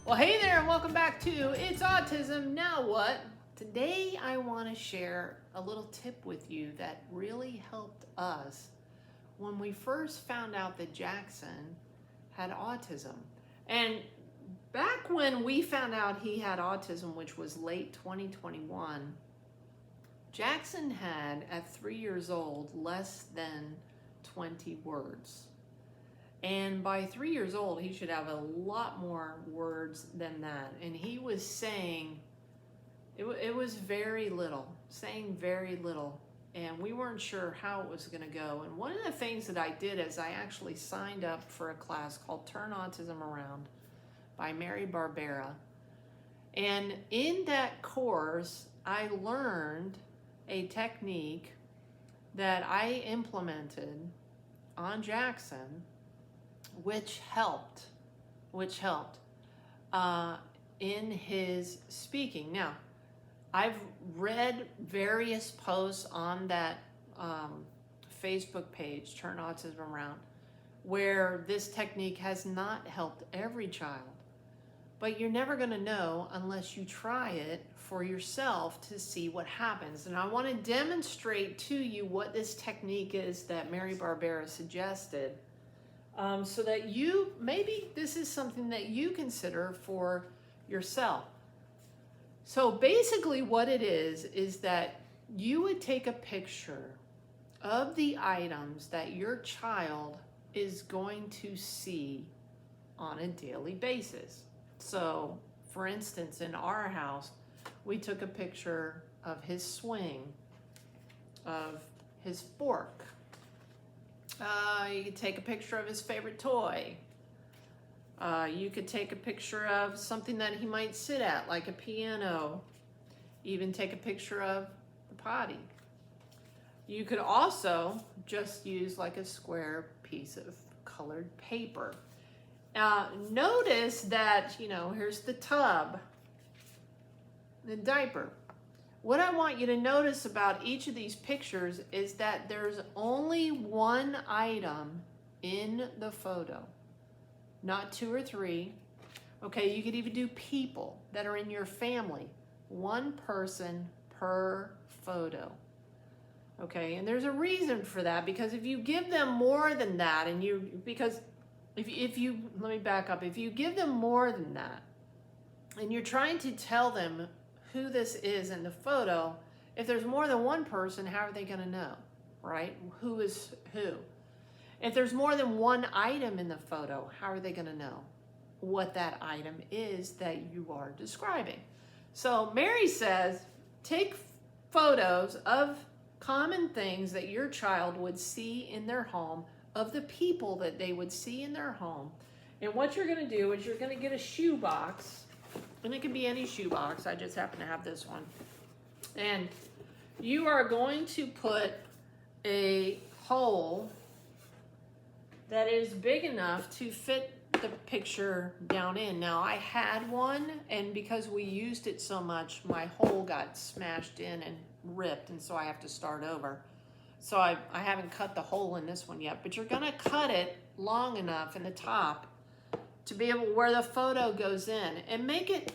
Well, hey there, and welcome back to It's Autism, Now What? Today I want to share a little tip with you that really helped us when we first found out that Jackson had autism. And back when we found out he had autism, which was late 2021, Jackson had, at 3 years old, less than 20 words. And by 3 years old, he should have a lot more words than that. And he was saying, it was very little, saying very little. And we weren't sure how it was going to go. And one of the things that I did is I actually signed up for a class called Turn Autism Around by Barbera. And in that course, I learned a technique that I implemented on Jackson, which helped in his speaking. Now, I've read various posts on that Facebook page, Turn Autism Around, where this technique has not helped every child. But you're never going to know unless you try it for yourself to see what happens. And I want to demonstrate to you what this technique is that Barbera suggested. So that maybe this is something that you consider for yourself. So basically what it is that you would take a picture of the items that your child is going to see on a daily basis. So for instance, in our house, we took a picture of his swing, of his fork. You could take a picture of his favorite toy. You could take a picture of something that he might sit at, like a piano. Even take a picture of the potty. You could also just use like a square piece of colored paper. Notice that, here's the tub, the diaper. What I want you to notice about each of these pictures is that there's only one item in the photo, not two or three. Okay, you could even do people that are in your family, one person per photo. Okay, and there's a reason for that, because if you give them more than that, let me back up, if you give them more than that, and you're trying to tell them who this is in the photo, if there's more than one person, how are they going to know, right? Who is who? If there's more than one item in the photo, how are they going to know what that item is that you are describing? So Mary says, take photos of common things that your child would see in their home, of the people that they would see in their home. And what you're going to do is you're going to get a shoebox. And it can be any shoebox. I just happen to have this one. And you are going to put a hole that is big enough to fit the picture down in. Now, I had one, and because we used it so much, my hole got smashed in and ripped, and so I have to start over. So I haven't cut the hole in this one yet, but you're going to cut it long enough in the top to be able where the photo goes in, and make it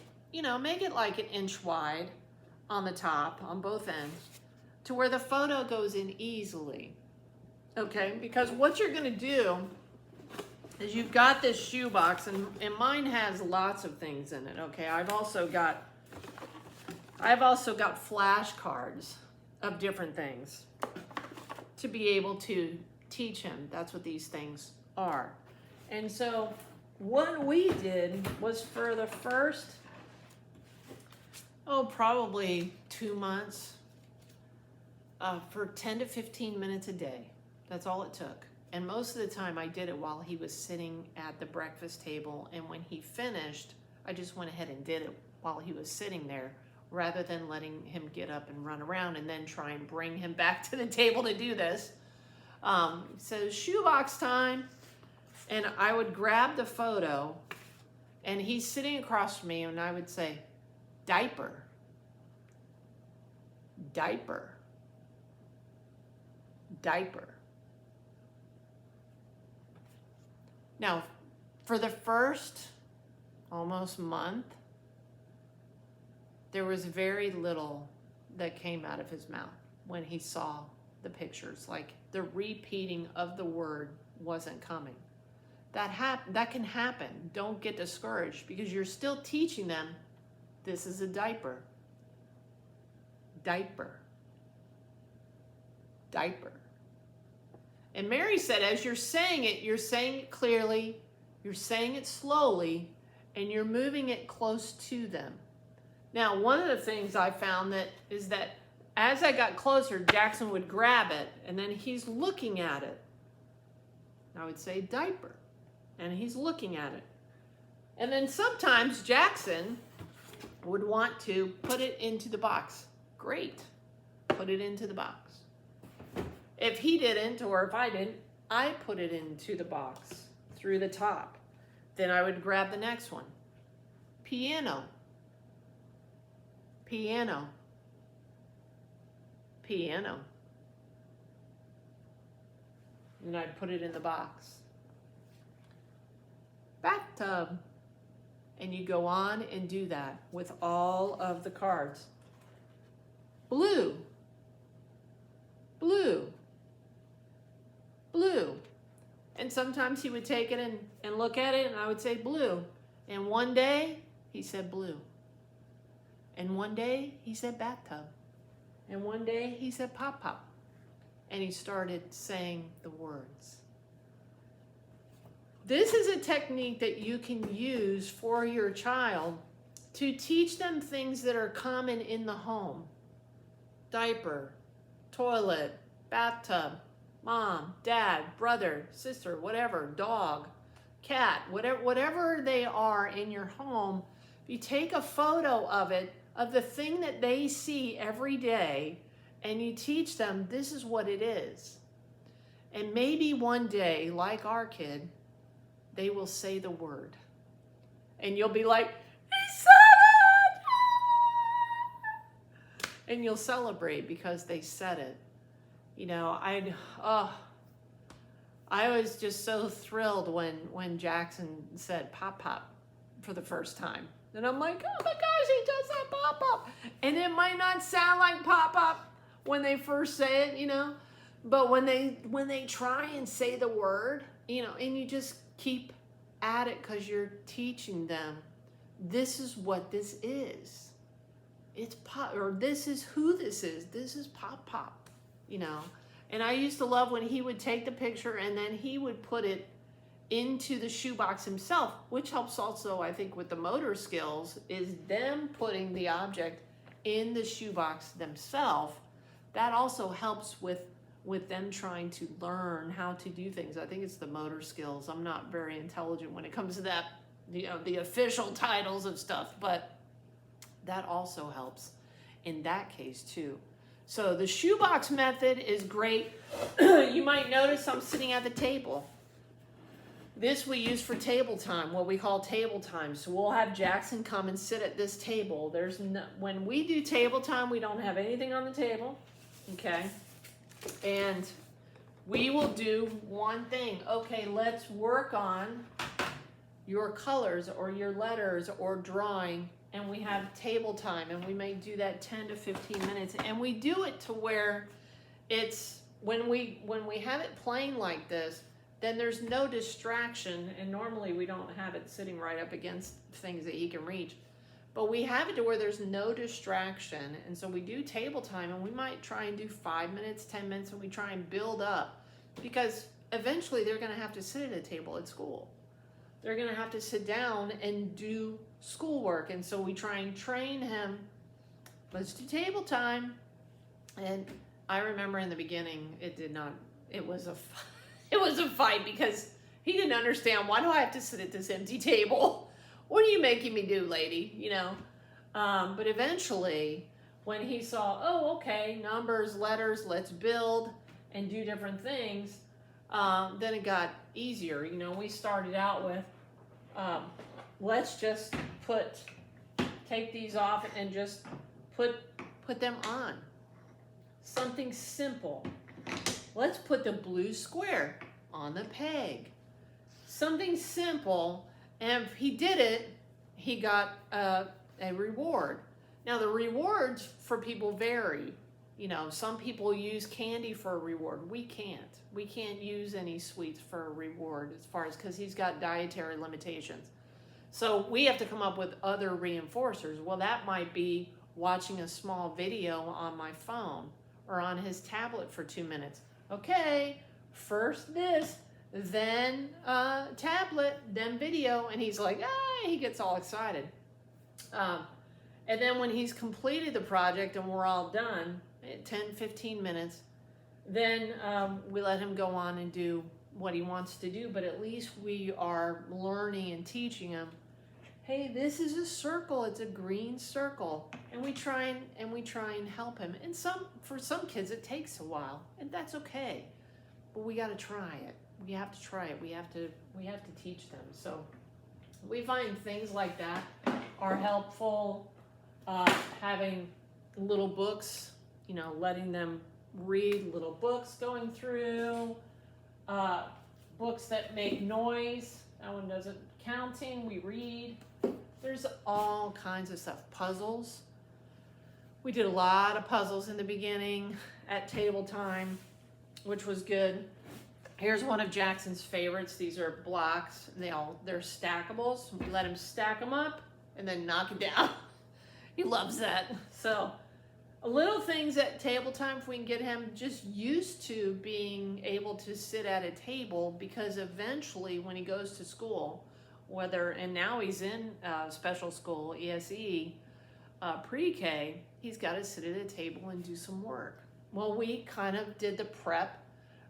like an inch wide on the top, on both ends, to where the photo goes in easily. Okay, because what you're going to do is you've got this shoebox, and mine has lots of things in it. Okay, I've also got flashcards of different things to be able to teach him. That's what these things are. And so what we did was, for the first, probably 2 months, for 10 to 15 minutes a day. That's all it took. And most of the time I did it while he was sitting at the breakfast table. And when he finished, I just went ahead and did it while he was sitting there, rather than letting him get up and run around and then try and bring him back to the table to do this. So shoebox time. And I would grab the photo, and he's sitting across from me, and I would say, diaper, diaper, diaper. Now, for the first almost month, there was very little that came out of his mouth when he saw the pictures. Like the repeating of the word wasn't coming. That can happen. Don't get discouraged because you're still teaching them this is a diaper. Diaper. Diaper. And Mary said, as you're saying it clearly, you're saying it slowly, and you're moving it close to them. Now, one of the things I found is that as I got closer, Jackson would grab it, and then he's looking at it. I would say diaper, and he's looking at it. And then sometimes Jackson would want to put it into the box. Great, put it into the box. If he didn't, or if I didn't, I put it into the box through the top. Then I would grab the next one. Piano. Piano. Piano. And I'd put it in the box. Bathtub. And you go on and do that with all of the cards. Blue. Blue. Blue. And sometimes he would take it and look at it, and I would say blue. And one day he said blue. And one day he said bathtub. And one day he said pop pop. And he started saying the words. This is a technique that you can use for your child to teach them things that are common in the home. Diaper, toilet, bathtub, mom, dad, brother, sister, whatever, dog, cat, whatever they are in your home. If you take a photo of it, of the thing that they see every day, and you teach them this is what it is. And maybe one day, like our kid, they will say the word. And you'll be like, he said it! And you'll celebrate because they said it. You know, I was just so thrilled when Jackson said pop pop for the first time. And I'm like, oh my gosh, he just said pop pop. And it might not sound like pop pop when they first say it, you know, but when they try and say the word, you know, and you just keep at it because you're teaching them this is what this is. It's pop, or this is who this is. This is pop pop, you know. And I used to love when he would take the picture and then he would put it into the shoebox himself, which helps also, I think, with the motor skills, is them putting the object in the shoebox themselves. That also helps with them trying to learn how to do things. I think it's the motor skills. I'm not very intelligent when it comes to that, you know, the official titles of stuff, but that also helps in that case too. So the shoebox method is great. You might notice I'm sitting at the table. This we use for table time, what we call table time. So we'll have Jackson come and sit at this table. When we do table time, we don't have anything on the table, okay? And we will do one thing. Okay, let's work on your colors or your letters or drawing. And we have table time, and we may do that 10 to 15 minutes. And we do it to where it's, when we have it playing like this, then there's no distraction. And normally we don't have it sitting right up against things that he can reach. But we have it to where there's no distraction. And so we do table time, and we might try and do 5 minutes, 10 minutes, and we try and build up. Because eventually they're going to have to sit at a table at school. They're going to have to sit down and do schoolwork. And so we try and train him. Let's do table time. And I remember in the beginning, it was a fight because he didn't understand, why do I have to sit at this empty table? What are you making me do, lady? You know, but eventually when he saw, oh, okay, numbers, letters, let's build and do different things, then it got easier. You know, we started out with, let's just take these off and just put them on. Something simple. Let's put the blue square on the peg. Something simple. And if he did it, he got a reward. Now the rewards for people vary. You know, some people use candy for a reward. We can't. We can't use any sweets for a reward as far as, because he's got dietary limitations. So we have to come up with other reinforcers. Well, that might be watching a small video on my phone or on his tablet for 2 minutes. Okay, first this, then tablet, then video. And he's like, he gets all excited. And then when he's completed the project and we're all done, 10, 15 minutes, then we let him go on and do what he wants to do. But at least we are learning and teaching him, hey, this is a circle, it's a green circle. And we try and help him. And for some kids it takes a while, and that's okay. But we got to try it. We have to try it. We have to teach them. So we find things like that are helpful. Having little books, you know, letting them read little books, going through books that make noise. That one doesn't. Counting, we read. There's all kinds of stuff. Puzzles. We did a lot of puzzles in the beginning at table time, which was good. Here's one of Jackson's favorites. These are blocks. They're stackables. We let him stack them up and then knock it down. He loves that. So little things at table time, if we can get him just used to being able to sit at a table, because eventually when he goes to school, and now he's in special school, ESE, pre-K, he's got to sit at a table and do some work. Well, we kind of did the prep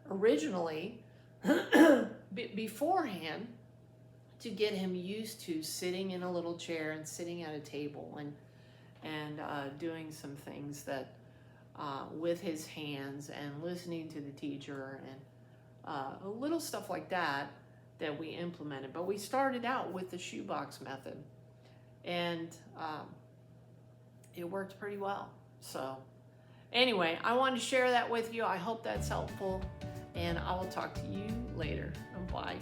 originally beforehand to get him used to sitting in a little chair and sitting at a table and doing some things that with his hands and listening to the teacher and a little stuff like that we implemented. But we started out with the shoebox method, and it worked pretty well. So anyway, I wanted to share that with you. I hope that's helpful, and I will talk to you later. Bye.